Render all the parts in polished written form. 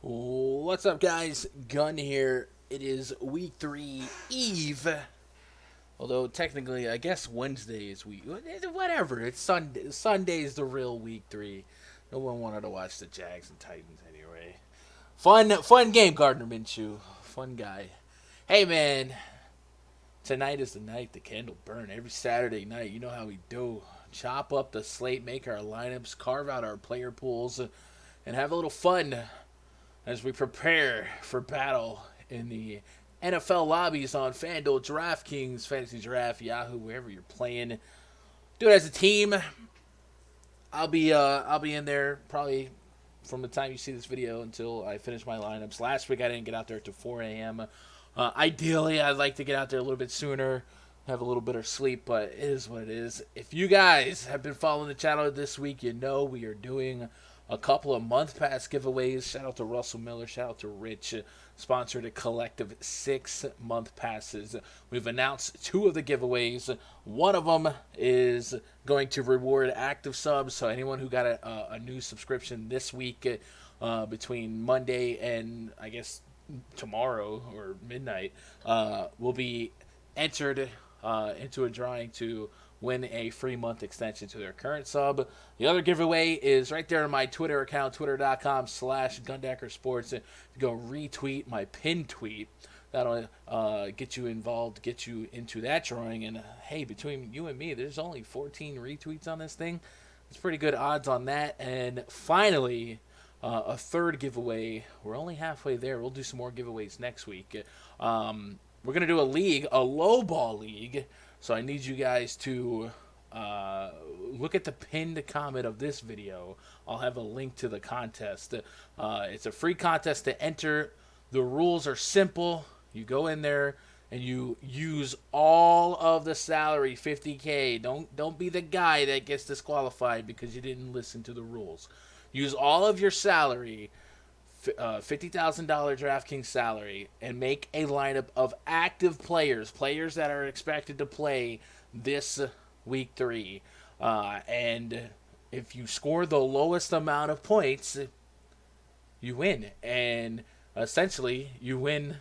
What's up, guys? Gun here. It is week 3 eve. Although technically, I guess Wednesday is week. Whatever. It's Sunday. Sunday's the real week 3. No one wanted to watch the Jags and Titans anyway. Fun game, Gardner Minshew. Fun guy. Hey, man. Tonight is the night the candle burn. Every Saturday night, you know how we do. Chop up the slate, make our lineups, carve out our player pools, and have a little fun as we prepare for battle in the NFL lobbies on FanDuel, DraftKings, Fantasy Draft, Yahoo, wherever you're playing. Do it as a team. I'll be in there probably from the time you see this video until I finish my lineups. Last week I didn't get out there till 4 a.m. Ideally, I'd like to get out there a little bit sooner, have a little bit of sleep, but it is what it is. If you guys have been following the channel this week, you know we are doing a couple of month pass giveaways. Shout out to Russell Miller. Shout out to Rich. Sponsored a collective 6-month passes. We've announced 2 of the giveaways. One of them is going to reward active subs. So anyone who got a new subscription this week between Monday and I guess tomorrow or midnight will be entered into a drawing to win a free month extension to their current sub. The other giveaway is right there on my Twitter account, twitter.com/Gundacker Sports. If you go retweet my pinned tweet, that'll get you involved, get you into that drawing. And hey, between you and me, there's only 14 retweets on this thing. It's pretty good odds on that. And finally, a third giveaway. We're only halfway there. We'll do some more giveaways next week. We're going to do a league, a low ball league. So I need you guys to look at the pinned comment of this video. I'll have a link to the contest. It's a free contest to enter. The rules are simple. You go in there and you use all of the salary, 50K. Don't be the guy that gets disqualified because you didn't listen to the rules. Use all of your salary, $50,000 DraftKings salary, and make a lineup of active players that are expected to play this week 3. And if you score the lowest amount of points, you win. And essentially, you win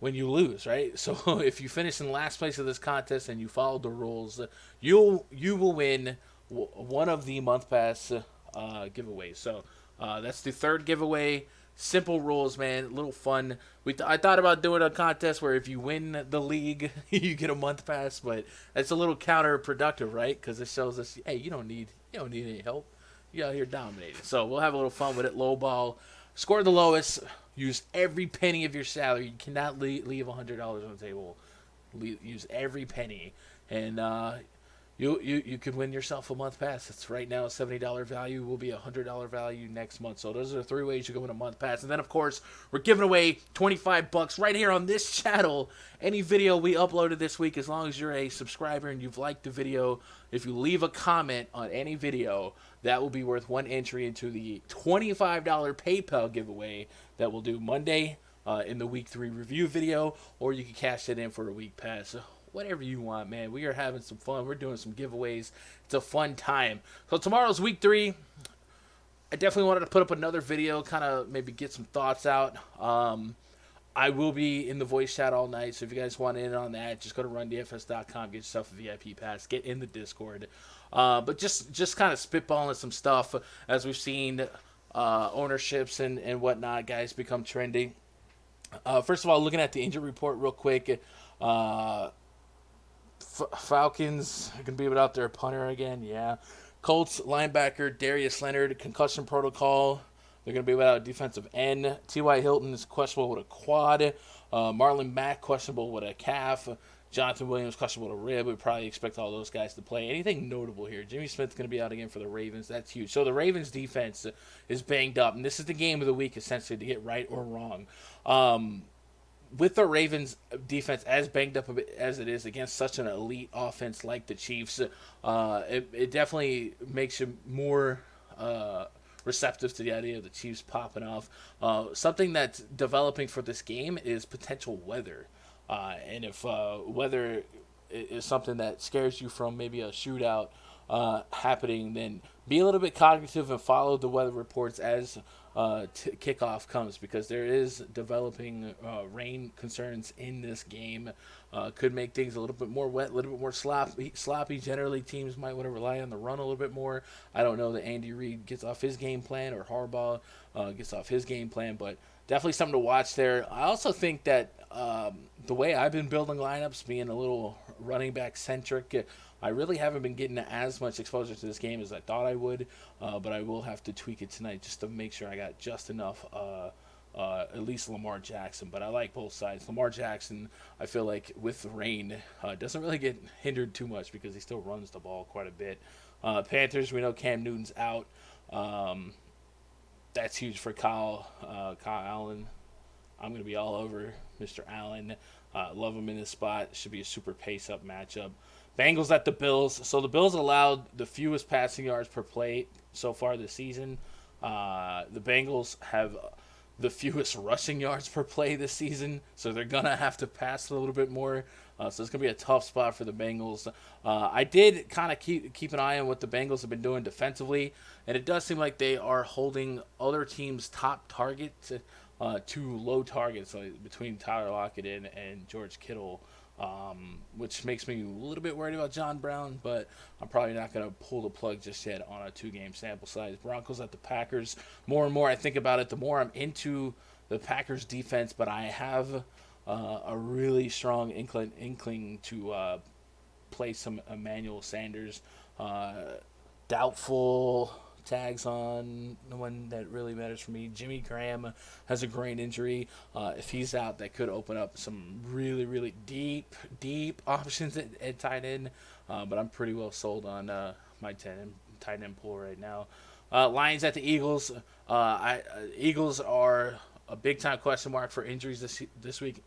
when you lose, right? So if you finish in last place of this contest and you follow the rules, you will win one of the month pass giveaways. So that's the third giveaway. Simple rules, man. A little fun. I thought about doing a contest where if you win the league, you get a month pass, but it's a little counterproductive, right? Because it shows us, hey, you don't need any help. You out here dominating. So we'll have a little fun with it. Low ball, score the lowest. Use every penny of your salary. You cannot leave $100 on the table. Use every penny, and you could win yourself a month pass. It's right now a $70 value. Will be a $100 value next month. So those are the 3 ways you can win a month pass. And then of course we're giving away $25 right here on this channel. Any video we uploaded this week, as long as you're a subscriber and you've liked the video, if you leave a comment on any video, that will be worth 1 entry into the $25 PayPal giveaway that we'll do Monday in the week 3 review video, or you can cash it in for a week pass. Whatever you want, man. We are having some fun. We're doing some giveaways. It's a fun time. So tomorrow's week 3. I definitely wanted to put up another video, kind of maybe get some thoughts out. I will be in the voice chat all night, so if you guys want in on that, just go to rundfs.com, get yourself a VIP pass, get in the Discord. But just kind of spitballing some stuff as we've seen ownerships and whatnot, guys, become trendy. First of all, looking at the injury report real quick, Falcons are going to be without their punter again, yeah. Colts linebacker Darius Leonard, concussion protocol. They're going to be without a defensive end. T.Y. Hilton is questionable with a quad. Marlon Mack questionable with a calf. Jonathan Williams questionable with a rib. We probably expect all those guys to play. Anything notable here? Jimmy Smith's going to be out again for the Ravens. That's huge. So the Ravens defense is banged up, and this is the game of the week essentially to get right or wrong. With the Ravens defense as banged up as it is against such an elite offense like the Chiefs, it definitely makes you more receptive to the idea of the Chiefs popping off. Something that's developing for this game is potential weather. And if weather is something that scares you from maybe a shootout happening, then be a little bit cognitive and follow the weather reports as kickoff comes, because there is developing rain concerns in this game. Could make things a little bit more wet, a little bit more sloppy. Generally, teams might want to rely on the run a little bit more. I don't know that Andy Reid gets off his game plan or Harbaugh gets off his game plan, but definitely something to watch there. I also think that the way I've been building lineups, being a little running back centric, I really haven't been getting as much exposure to this game as I thought I would, but I will have to tweak it tonight just to make sure I got just enough. At least Lamar Jackson, but I like both sides. Lamar Jackson, I feel like with the rain, doesn't really get hindered too much because he still runs the ball quite a bit. Panthers, we know Cam Newton's out. That's huge for Kyle Allen. I'm going to be all over Mr. Allen. Love him in this spot. Should be a super pace-up matchup. Bengals at the Bills. So the Bills allowed the fewest passing yards per play so far this season. The Bengals have the fewest rushing yards per play this season, so they're going to have to pass a little bit more. So it's going to be a tough spot for the Bengals. I did kind of keep an eye on what the Bengals have been doing defensively, and it does seem like they are holding other teams' top targets to low targets, like between Tyler Lockett and George Kittle, which makes me a little bit worried about John Brown, but I'm probably not going to pull the plug just yet on a 2-game sample size. Broncos at the Packers. More and more I think about it, the more I'm into the Packers defense, but I have a really strong inkling to play some Emmanuel Sanders. Doubtful tags on the one that really matters for me. Jimmy Graham has a groin injury. If he's out, that could open up some really, really deep options at tight end. But I'm pretty well sold on my tight end pool right now. Lions at the Eagles. Eagles are a big time question mark for injuries this week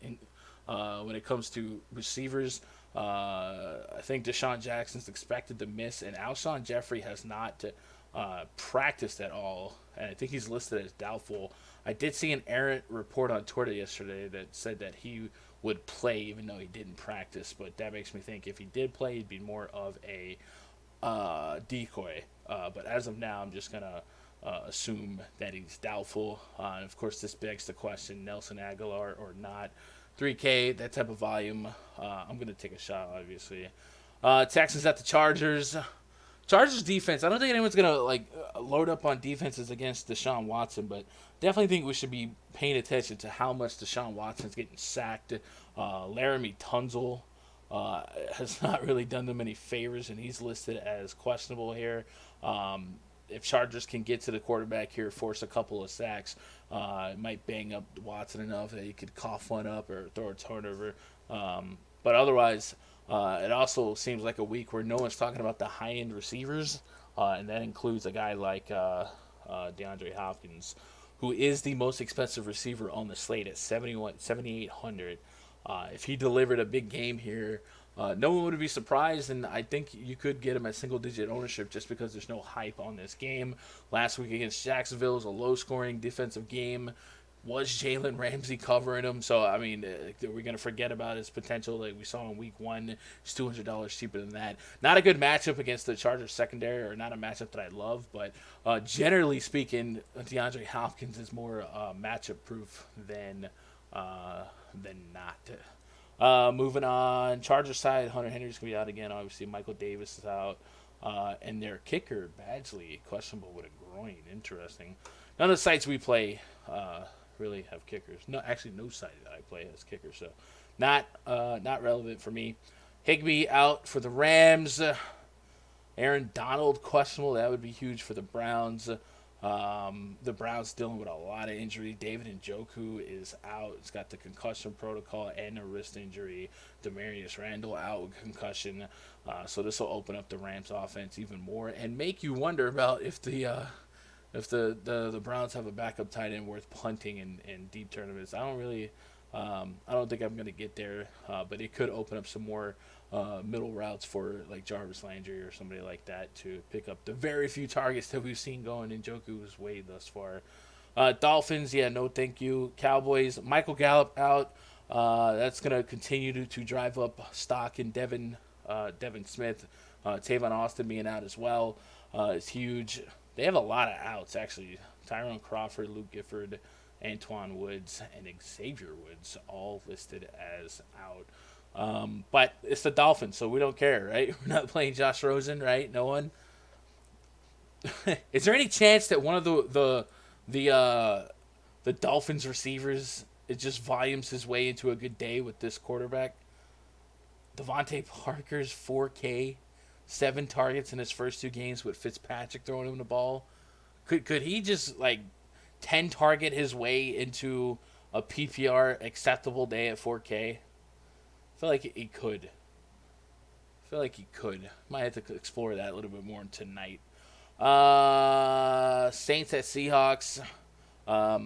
when it comes to receivers. I think Deshaun Jackson's expected to miss, and Alshon Jeffrey has not practiced at all, and I think he's listed as doubtful. I did see an errant report on Twitter yesterday that said that he would play even though he didn't practice, but that makes me think if he did play, he'd be more of a decoy. But as of now, I'm just going to assume that he's doubtful. And of course, this begs the question, Nelson Aguilar or not. 3K, that type of volume, I'm going to take a shot, obviously. Texans at the Chargers. Chargers defense, I don't think anyone's going to load up on defenses against Deshaun Watson, but definitely think we should be paying attention to how much Deshaun Watson's getting sacked. Laramie Tunzel has not really done them any favors, and he's listed as questionable here. If Chargers can get to the quarterback here, force a couple of sacks, it might bang up Watson enough that he could cough one up or throw a turnover. But otherwise, it also seems like a week where no one's talking about the high-end receivers, and that includes a guy like DeAndre Hopkins, who is the most expensive receiver on the slate at $7,800. If he delivered a big game here, no one would be surprised, and I think you could get him at single-digit ownership just because there's no hype on this game. Last week against Jacksonville was a low-scoring defensive game. Was Jalen Ramsey covering him? So, I mean, are we going to forget about his potential like we saw in week one? It's $200 cheaper than that. Not a good matchup against the Chargers secondary, or not a matchup that I love, but generally speaking, DeAndre Hopkins is more matchup proof than not. Moving on, Chargers side, Hunter Henry's going to be out again. Obviously, Michael Davis is out. And their kicker, Badgley, questionable with a groin. Interesting. None of the sites we play really have kickers. No, actually, no site that I play has kickers, so not relevant for me. Higbee out for the Rams. Aaron Donald questionable. That would be huge for the Browns. The Browns dealing with a lot of injury. David Njoku is out. He's got the concussion protocol and a wrist injury. Demarius Randall out with concussion. So this will open up the Rams offense even more and make you wonder about if the Browns have a backup tight end worth punting in deep tournaments. I don't think I'm going to get there, but it could open up some more middle routes for like Jarvis Landry or somebody like that to pick up the very few targets that we've seen going in Njoku's way thus far. Dolphins, no thank you. Cowboys, Michael Gallup out. That's going to continue to drive up stock in Devin Smith. Tavon Austin being out as well. is huge. They have a lot of outs, actually. Tyrone Crawford, Luke Gifford, Antoine Woods, and Xavier Woods all listed as out. But it's the Dolphins, so we don't care, right? We're not playing Josh Rosen, right? No one. Is there any chance that one of the Dolphins receivers it just volumes his way into a good day with this quarterback? Devontae Parker's 4K, 7 targets in his first 2 games with Fitzpatrick throwing him the ball. Could he just like 10 target his way into a PPR acceptable day at 4K? I feel like he could. I feel like he could. Might have to explore that a little bit more tonight. Saints at Seahawks. I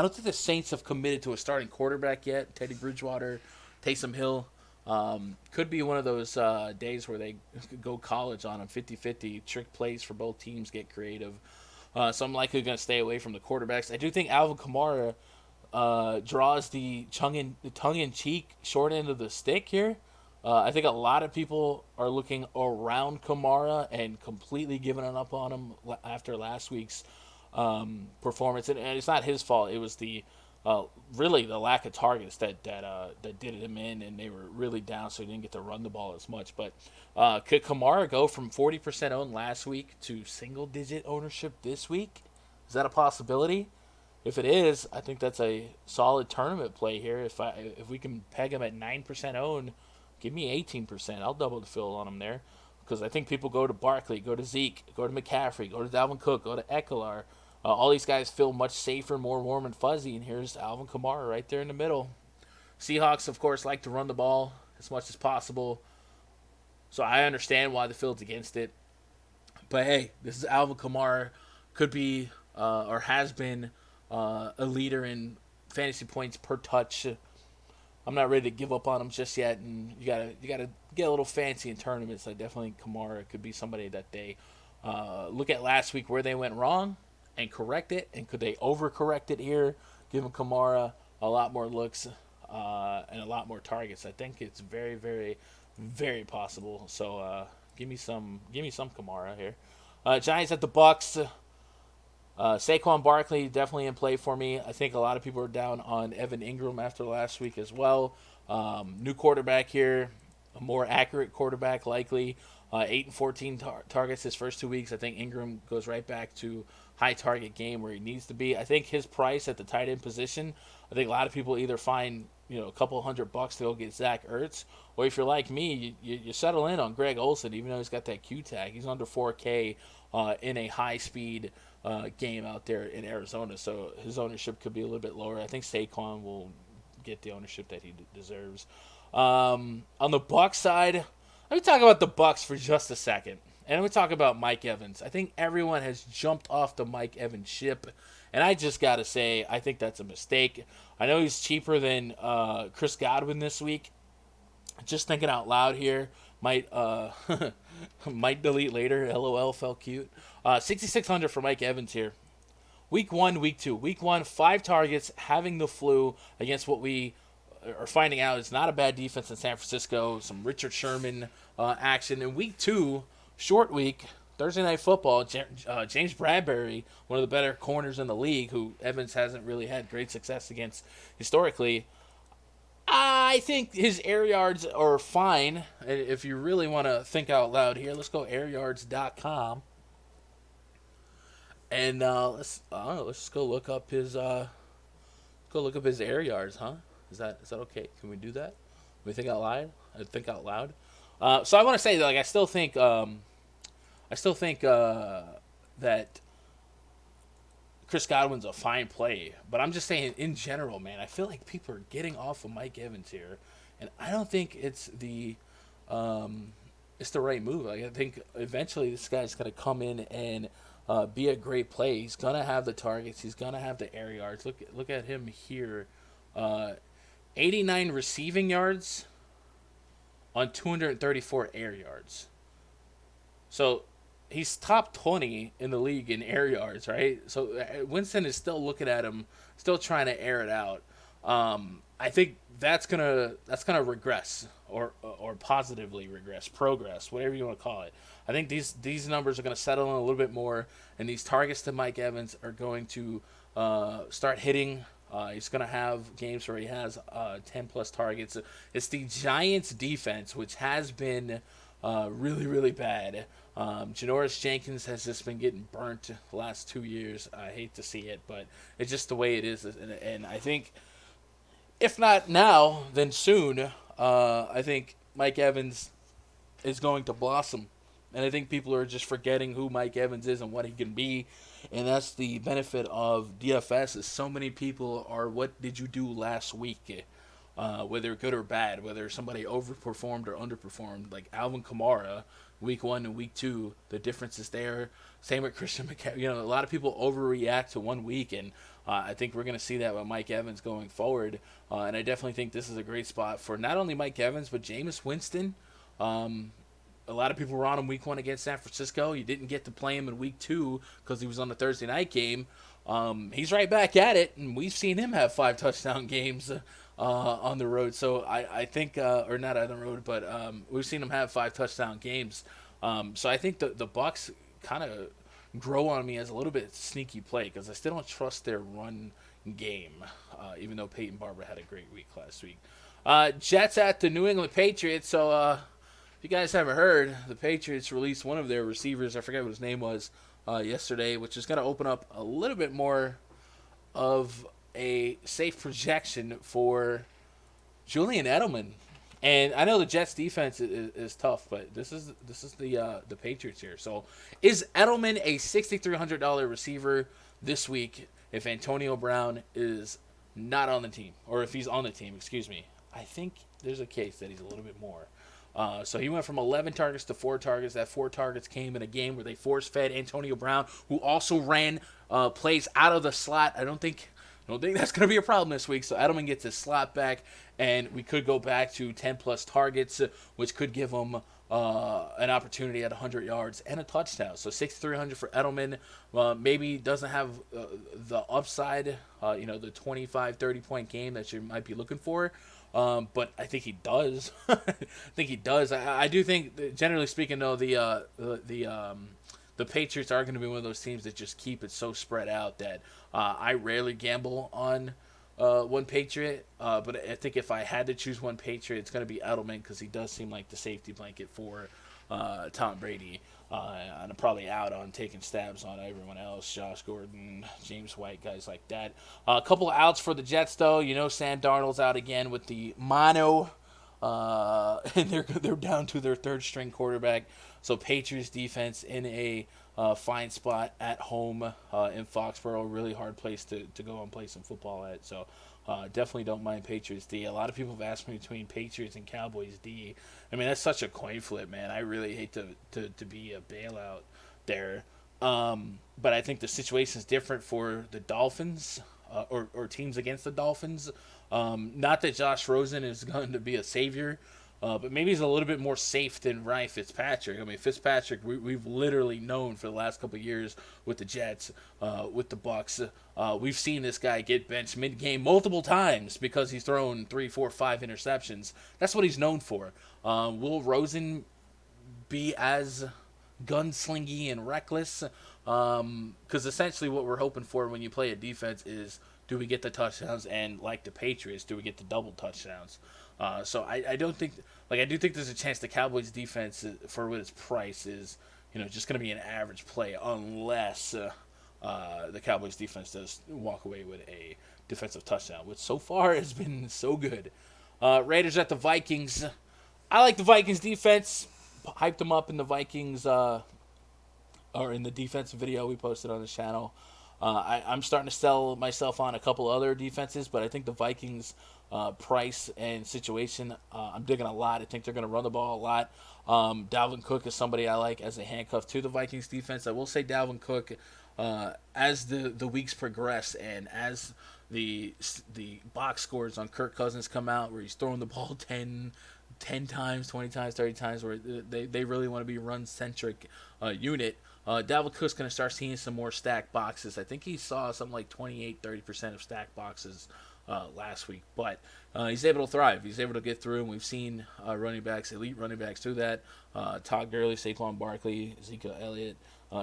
don't think the Saints have committed to a starting quarterback yet. Teddy Bridgewater, Taysom Hill. Could be one of those days where they go college on them, 50-50, trick plays for both teams, get creative. So I'm likely going to stay away from the quarterbacks. I do think Alvin Kamara draws the tongue-in-cheek short end of the stick here. I think a lot of people are looking around Kamara and completely giving up on him after last week's performance. And it's not his fault. It was really the lack of targets that did him in, and they were really down, so he didn't get to run the ball as much. But could Kamara go from 40% owned last week to single-digit ownership this week? Is that a possibility? If it is, I think that's a solid tournament play here. If we can peg him at 9% owned, give me 18%. I'll double the fill on him there. Because I think people go to Barkley, go to Zeke, go to McCaffrey, go to Dalvin Cook, go to Ekeler. All these guys feel much safer, more warm and fuzzy, and here's Alvin Kamara right there in the middle. Seahawks, of course, like to run the ball as much as possible. So I understand why the field's against it. But hey, this is Alvin Kamara. Could be, or has been, a leader in fantasy points per touch. I'm not ready to give up on him just yet, and you gotta get a little fancy in tournaments. I definitely think Kamara could be somebody that they look at last week where they went wrong and correct it, and could they overcorrect it here, giving Kamara a lot more looks and a lot more targets. I think it's very, very, very possible. So give me some Kamara here. Giants at the Bucks. Saquon Barkley definitely in play for me. I think a lot of people are down on Evan Ingram after last week as well. New quarterback here, a more accurate quarterback likely. 8 and 14 targets his first 2 weeks. I think Ingram goes right back to high target game where he needs to be. I think his price at the tight end position, I think a lot of people either find a couple $100 to go get Zach Ertz, or if you're like me, you settle in on Greg Olsen, even though he's got that Q tag. He's under 4K in a high speed game out there in Arizona, so his ownership could be a little bit lower. I think Saquon will get the ownership that he deserves. On the Bucs side, let me talk about the Bucs for just a second, and let me talk about Mike Evans. I think everyone has jumped off the Mike Evans ship, and I just got to say, I think that's a mistake. I know he's cheaper than Chris Godwin this week. Just thinking out loud here, might might delete later. LOL, felt cute. 6,600 for Mike Evans here. Week 1, week 2. Week 1, 5 targets, having the flu against what we are finding out is not a bad defense in San Francisco. Some Richard Sherman action. In week 2, short week, Thursday Night Football, James Bradbury, one of the better corners in the league, who Evans hasn't really had great success against historically. I think his air yards are fine. If you really want to think out loud here, let's go airyards.com. And let's just go look up his air yards, huh? Is that okay? Can we do that? Can we think out loud? Think out loud. So I want to say that I still think that Chris Godwin's a fine play, but I'm just saying in general, man, I feel like people are getting off of Mike Evans here, and I don't think it's the right move. I think eventually this guy's gonna come in and be a great play. He's gonna have the targets. He's gonna have the air yards. Look at him here, 89 receiving yards on 234 air yards. So he's top 20 in the league in air yards, right? So Winston is still looking at him, still trying to air it out. I think that's gonna regress or positively regress, progress, whatever you want to call it. I think these numbers are gonna settle in a little bit more, and these targets to Mike Evans are going to start hitting. He's going to have games where he has 10 plus targets. It's the Giants defense, which has been really, really bad. Janoris Jenkins has just been getting burnt the last 2 years. I hate to see it, but it's just the way it is. And I think, if not now, then soon, I think Mike Evans is going to blossom. And I think people are just forgetting who Mike Evans is and what he can be. And that's the benefit of DFS is so many people are, what did you do last week? Whether good or bad, whether somebody overperformed or underperformed. Like Alvin Kamara, week 1 and week 2, the difference is there. Same with Christian McCaffrey. A lot of people overreact to 1 week, and I think we're going to see that with Mike Evans going forward. And I definitely think this is a great spot for not only Mike Evans, but Jameis Winston. A lot of people were on him week 1 against San Francisco. You didn't get to play him in week 2 because he was on the Thursday night game. He's right back at it, and we've seen him have 5 touchdown games on the road. So I think, or not on the road, but we've seen him have 5 touchdown games. So I think the Bucs kind of grow on me as a little bit sneaky play because I still don't trust their run game, even though Peyton Barber had a great week last week. Jets at the New England Patriots. So if you guys haven't heard, the Patriots released one of their receivers, I forget what his name was, yesterday, which is going to open up a little bit more of a safe projection for Julian Edelman. And I know the Jets defense is tough, but this is the Patriots here. So is Edelman a $6,300 receiver this week if Antonio Brown is not on the team, or if he's on the team, excuse me? I think there's a case that he's a little bit more. So he went from 11 targets to 4 targets. That 4 targets came in a game where they force-fed Antonio Brown, who also ran plays out of the slot. I don't think that's going to be a problem this week. So Edelman gets his slot back, and we could go back to 10-plus targets, which could give him an opportunity at 100 yards and a touchdown. So 6,300 for Edelman. Maybe doesn't have the upside, the 25, 30-point game that you might be looking for. But I think he does. I do think, generally speaking, though, the Patriots are going to be one of those teams that just keep it so spread out that I rarely gamble on one Patriot. But I think if I had to choose one Patriot, it's going to be Edelman because he does seem like the safety blanket for Tom Brady. And I'm probably out on taking stabs on everyone else, Josh Gordon, James White, guys like that. A couple of outs for the Jets, though. Sam Darnold's out again with the mono, and they're down to their third-string quarterback. So Patriots defense in a fine spot at home in Foxborough. Really hard place to go and play some football at. So definitely don't mind Patriots D. A lot of people have asked me between Patriots and Cowboys D. I mean, that's such a coin flip, man. I really hate to be a bailout there. But I think the situation is different for the Dolphins or teams against the Dolphins. Not that Josh Rosen is going to be a savior, but maybe he's a little bit more safe than Ryan Fitzpatrick. I mean, Fitzpatrick, we've literally known for the last couple of years with the Jets, with the Bucs. We've seen this guy get benched mid-game multiple times because he's thrown 3, 4, 5 interceptions. That's what he's known for. Will Rosen be as gunslingy and reckless? Because essentially what we're hoping for when you play a defense is, do we get the touchdowns? And like the Patriots, do we get the double touchdowns? So I don't think, I do think there's a chance the Cowboys defense for what its price is, just going to be an average play unless the Cowboys defense does walk away with a defensive touchdown, which so far has been so good. Raiders at the Vikings. I like the Vikings defense. Hyped them up in the Vikings, or in the defensive video we posted on the channel. I'm starting to sell myself on a couple other defenses, but I think the Vikings price and situation, I'm digging a lot. I think they're going to run the ball a lot. Dalvin Cook is somebody I like as a handcuff to the Vikings defense. I will say Dalvin Cook, as the weeks progress and as the box scores on Kirk Cousins come out where he's throwing the ball 10 times, 20 times, 30 times, where they really want to be run-centric unit. Dalvin Cook's going to start seeing some more stack boxes. I think he saw something like 28-30% of stack boxes last week. But he's able to thrive. He's able to get through, and we've seen running backs, elite running backs do that. Todd Gurley, Saquon Barkley, Ezekiel Elliott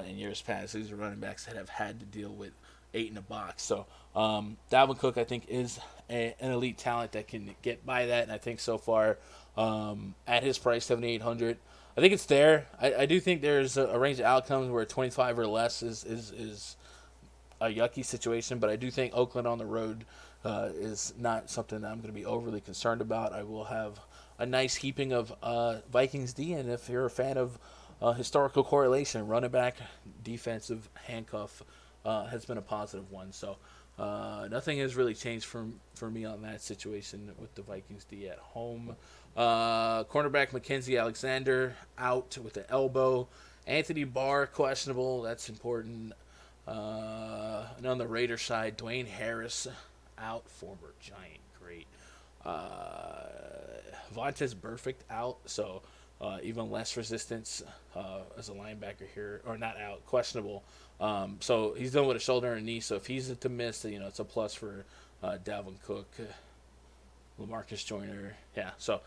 in years past. These are running backs that have had to deal with 8 in a box. So Dalvin Cook, I think, is an elite talent that can get by that. And I think so far at his price, 7,800, I think it's there. I do think there's a range of outcomes where 25 or less is a yucky situation, but I do think Oakland on the road is not something that I'm going to be overly concerned about. I will have a nice heaping of Vikings D, and if you're a fan of historical correlation, running back, defensive handcuff has been a positive one. So nothing has really changed for me on that situation with the Vikings D at home. Cornerback Mackenzie Alexander out with the elbow. Anthony Barr questionable. That's important. And on the Raiders side, Dwayne Harris out, former Giant great. Vontaze Burfict out, so even less resistance as a linebacker here, or not out, questionable. So he's done with a shoulder and knee. So if he's to miss, it's a plus for Dalvin Cook, LaMarcus Joyner. Yeah. So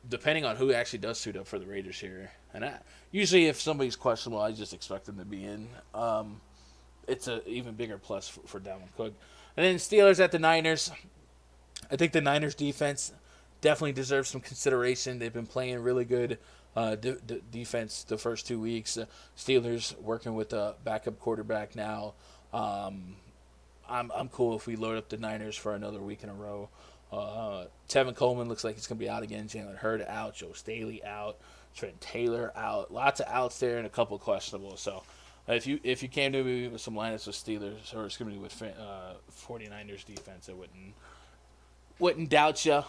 depending on who actually does suit up for the Raiders here, and usually if somebody's questionable, I just expect them to be in. It's an even bigger plus for Dalvin Cook. And then Steelers at the Niners. I think the Niners defense definitely deserves some consideration. They've been playing really good defense the first 2 weeks. Steelers working with a backup quarterback now. I'm cool if we load up the Niners for another week in a row. Tevin Coleman looks like he's going to be out again. Jalen Hurd out. Joe Staley out. Trent Taylor out. Lots of outs there and a couple questionable. So if you came to me with some lineups with Steelers, or excuse me, with 49ers defense, I wouldn't doubt you.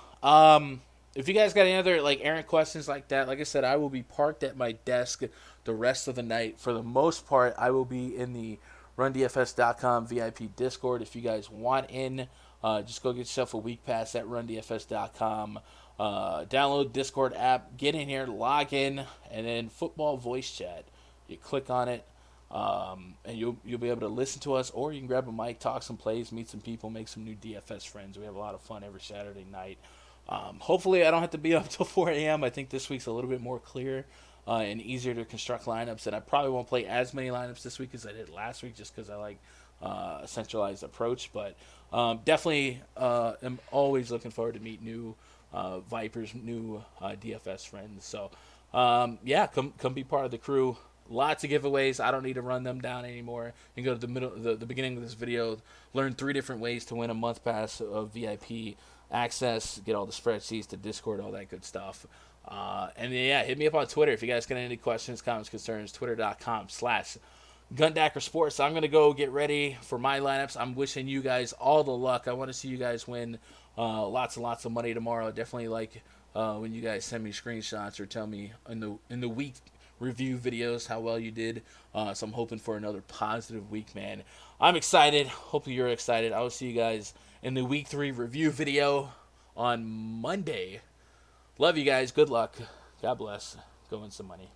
If you guys got any other errant questions like that, like I said, I will be parked at my desk the rest of the night. For the most part, I will be in the RunDFS.com VIP Discord. If you guys want in, just go get yourself a week pass at RunDFS.com. Download Discord app, get in here, log in, and then football voice chat. You click on it, and you'll be able to listen to us, or you can grab a mic, talk some plays, meet some people, make some new DFS friends. We have a lot of fun every Saturday night. Hopefully I don't have to be up till 4 a.m. I think this week's a little bit more clear and easier to construct lineups, and I probably won't play as many lineups this week as I did last week just because I like a centralized approach. But definitely am always looking forward to meet new Vipers, new DFS friends. So yeah, come be part of the crew. Lots of giveaways. I don't need to run them down anymore. You can go to the beginning of this video, learn 3 different ways to win a month pass of VIP access, get all the spreadsheets, the Discord, all that good stuff. And yeah, hit me up on Twitter if you guys got any questions, comments, concerns. Twitter.com/GundackerSports. I'm going to go get ready for my lineups. I'm wishing you guys all the luck. I want to see you guys win lots and lots of money tomorrow. Definitely like when you guys send me screenshots or tell me in the week review videos how well you did. So I'm hoping for another positive week, man. I'm excited. Hope you're excited. I will see you guys in the week 3 review video on Monday. Love you guys. Good luck. God bless. Go win some money.